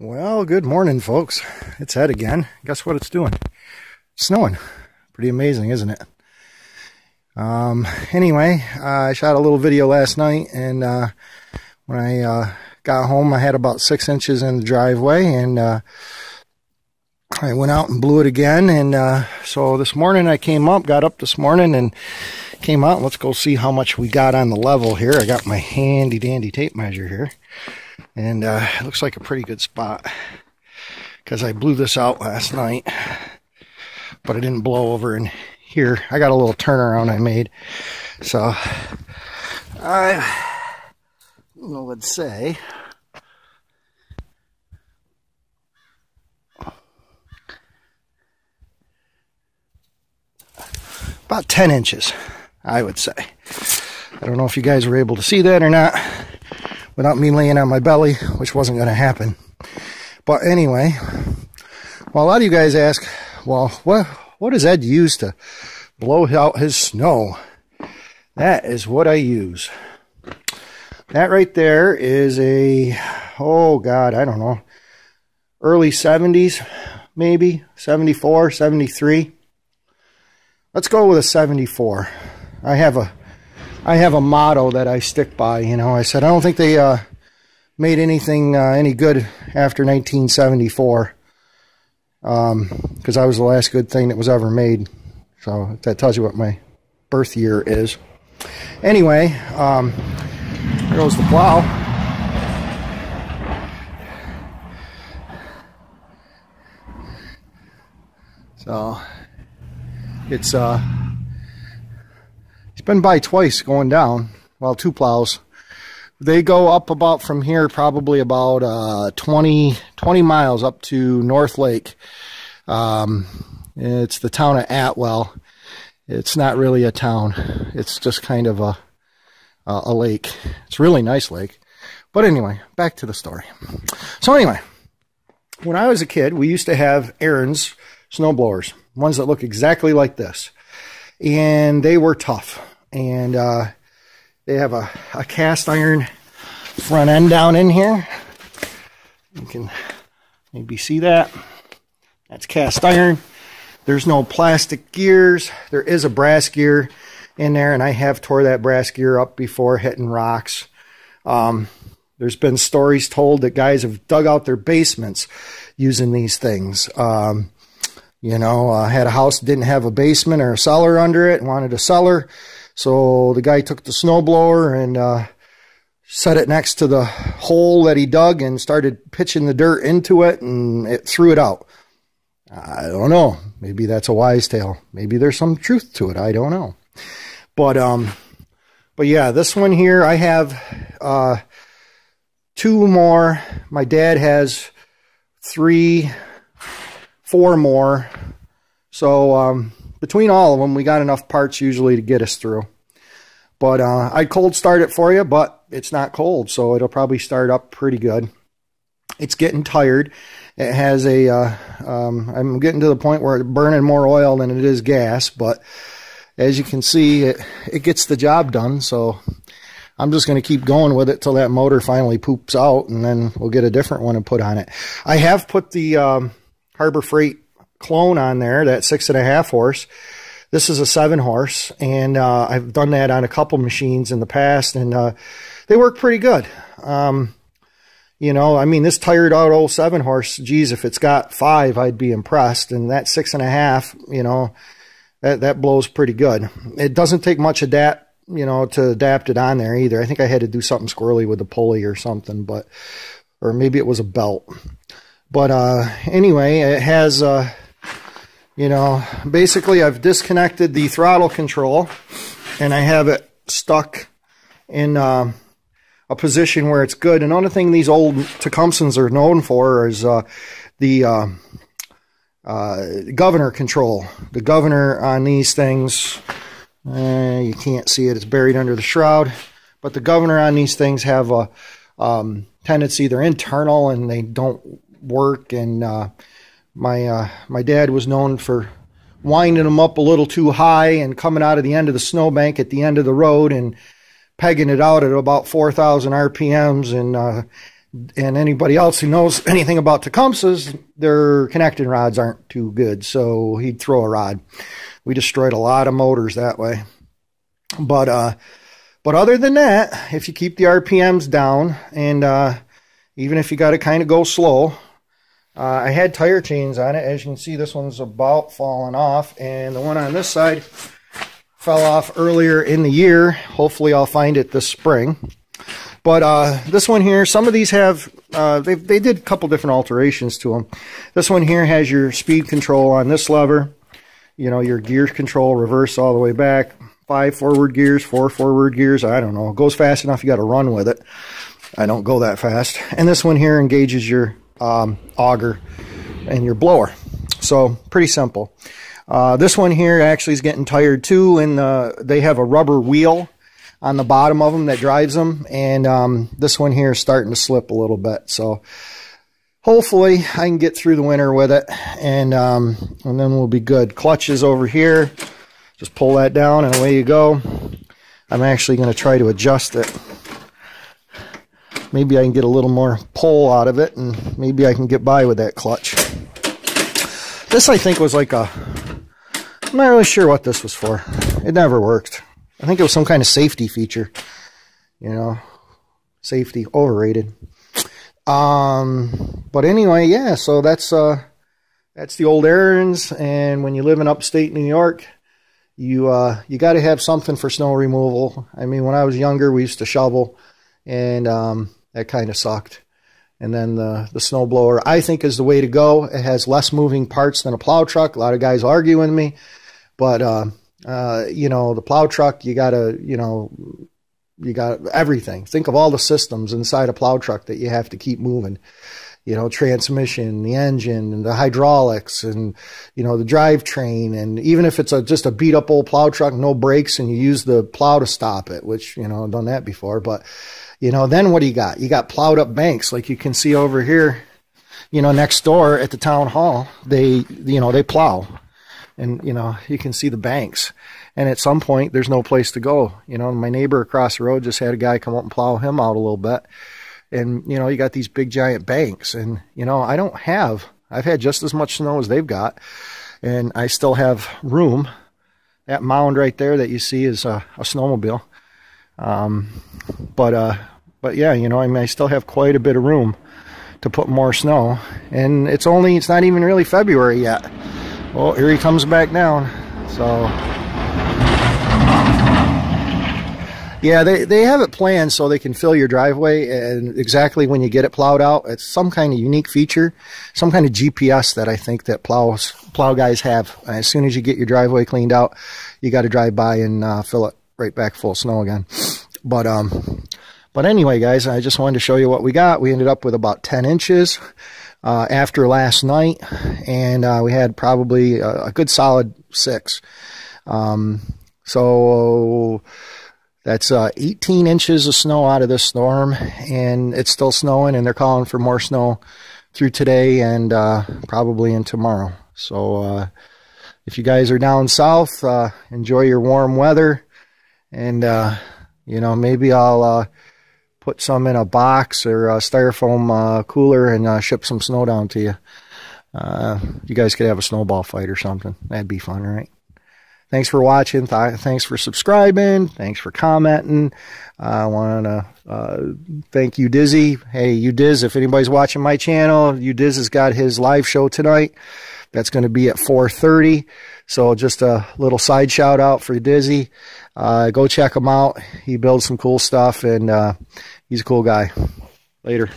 Well, good morning, folks. It's Ed again. Guess what it's doing? It's snowing. Pretty amazing, isn't it? Anyway, I shot a little video last night, and when I got home, I had about 6 inches in the driveway, and I went out and blew it again. And so this morning I got up this morning and came out. Let's go see how much we got on the level here. I got my handy dandy tape measure here. And it looks like a pretty good spot because I blew this out last night, but I didn't blow over in here. I got a little turnaround I made. So I would say about 10 inches, I would say. I don't know if you guys were able to see that or not without me laying on my belly, which wasn't going to happen. But anyway, well, a lot of you guys ask, well, what does Ed use to blow out his snow? That is what I use. That right there is a, oh God, I don't know, early 70s, maybe, 74, 73. Let's go with a 74. I have a motto that I stick by, you know. I said, I don't think they made anything any good after 1974, because I was the last good thing that was ever made. So if that tells you what my birth year is. Anyway, there goes the plow. So it's been by twice going down. Well, 2 plows. They go up about from here, probably about 20 miles up to North Lake. It's the town of Atwell. It's not really a town. It's just kind of a lake. It's a really nice lake. But anyway, back to the story. So anyway, when I was a kid, we used to have Airens snowblowers, ones that look exactly like this. And they were tough. And they have a cast iron front end down in here. You can maybe see that. That's cast iron. There's no plastic gears. There is a brass gear in there, and I have tore that brass gear up before hitting rocks. There's been stories told that guys have dug out their basements using these things. You know, had a house that didn't have a basement or a cellar under it and wanted a cellar. So the guy took the snowblower and set it next to the hole that he dug and started pitching the dirt into it, and it threw it out. I don't know. Maybe that's a wise tale. Maybe there's some truth to it. I don't know. But yeah, this one here, I have 2 more. My dad has 3, 4 more. So between all of them, we got enough parts usually to get us through. But I'd cold start it for you, but it's not cold, so it'll probably start up pretty good. It's getting tired. It has a, I'm getting to the point where it's burning more oil than it is gas, but as you can see, it gets the job done, so I'm just going to keep going with it till that motor finally poops out, and then we'll get a different one and put on it. I have put the Harbor Freight clone on there, that 6.5 horse. This is a 7 horse, and I've done that on a couple machines in the past, and they work pretty good. You know, I mean, this tired out old 7 horse, geez, if it's got 5, I'd be impressed. And that 6.5, you know, that blows pretty good. It doesn't take much to adapt it on there either. I think I had to do something squirrely with the pulley or something, or maybe it was a belt. But anyway, it has, you know, basically I've disconnected the throttle control, and I have it stuck in a position where it's good. And another thing these old Tecumsehs are known for is the governor control. The governor on these things, you can't see it, it's buried under the shroud, but the governor on these things have a tendency, they're internal and they don't work. And my dad was known for winding them up a little too high and coming out of the end of the snowbank at the end of the road and pegging it out at about 4,000 RPMs and And anybody else who knows anything about Tecumseh's, their connecting rods aren't too good. So he'd throw a rod. We destroyed a lot of motors that way. But other than that, if you keep the RPMs down, and even if you got to kind of go slow, I had tire chains on it. As you can see, this one's about falling off, and the one on this side fell off earlier in the year. Hopefully I'll find it this spring. But this one here, some of these have, they did a couple different alterations to them. This one here has your speed control on this lever, you know, your gear control, reverse all the way back, 5 forward gears, 4 forward gears, I don't know. It goes fast enough, you got to run with it. I don't go that fast. And this one here engages your auger and your blower. So pretty simple. This one here actually is getting tired too, and they have a rubber wheel on the bottom of them that drives them, and this one here is starting to slip a little bit. So hopefully I can get through the winter with it, and then we'll be good. Clutch is over here. Just pull that down and away you go. I'm actually going to try to adjust it. Maybe I can get a little more pull out of it, and maybe I can get by with that clutch. This I think was like a, I'm not really sure what this was for. It never worked. I think it was some kind of safety feature. You know, safety, overrated. But anyway, yeah, so that's the old Airens, and when you live in upstate New York, you got to have something for snow removal. I mean, when I was younger, we used to shovel, and that kind of sucked. And then the snowblower, I think, is the way to go. It has less moving parts than a plow truck. A lot of guys argue with me, but you know, the plow truck, you got everything. Think of all the systems inside a plow truck that you have to keep moving. You know, transmission, the engine, and the hydraulics, and, you know, the drivetrain. And even if it's just a beat up old plow truck, no brakes, and you use the plow to stop it, which, you know, I've done that before. But, you know, then what do you got? You got plowed up banks, like you can see over here, you know, next door at the town hall. They plow. And, you know, you can see the banks. And at some point, there's no place to go. You know, my neighbor across the road just had a guy come up and plow him out a little bit. And, you know, you got these big giant banks. And, you know, I've had just as much snow as they've got. And I still have room. That mound right there that you see is a snowmobile. But yeah, you know, I mean, I still have quite a bit of room to put more snow. And it's not even really February yet. Well, here he comes back down. So, yeah, they have it planned so they can fill your driveway, and exactly when you get it plowed out, it's some kind of unique feature, some kind of GPS that I think that plow guys have. And as soon as you get your driveway cleaned out, you got to drive by and fill it right back full of snow again. But anyway, guys, I just wanted to show you what we got. We ended up with about 10 inches. After last night, and we had probably a good solid 6. So that's 18 inches of snow out of this storm, and it's still snowing, and they're calling for more snow through today and probably in tomorrow. So if you guys are down south, enjoy your warm weather, and you know, maybe I'll put some in a box or a styrofoam cooler and ship some snow down to you. You guys could have a snowball fight or something. That'd be fun, right? Thanks for watching. Thanks for subscribing. Thanks for commenting. I want to thank you, Dizzy. Hey, you Diz, if anybody's watching my channel, you Diz has got his live show tonight. That's going to be at 4:30. So just a little side shout out for Dizzy. Go check him out. He builds some cool stuff, and he's a cool guy. Later.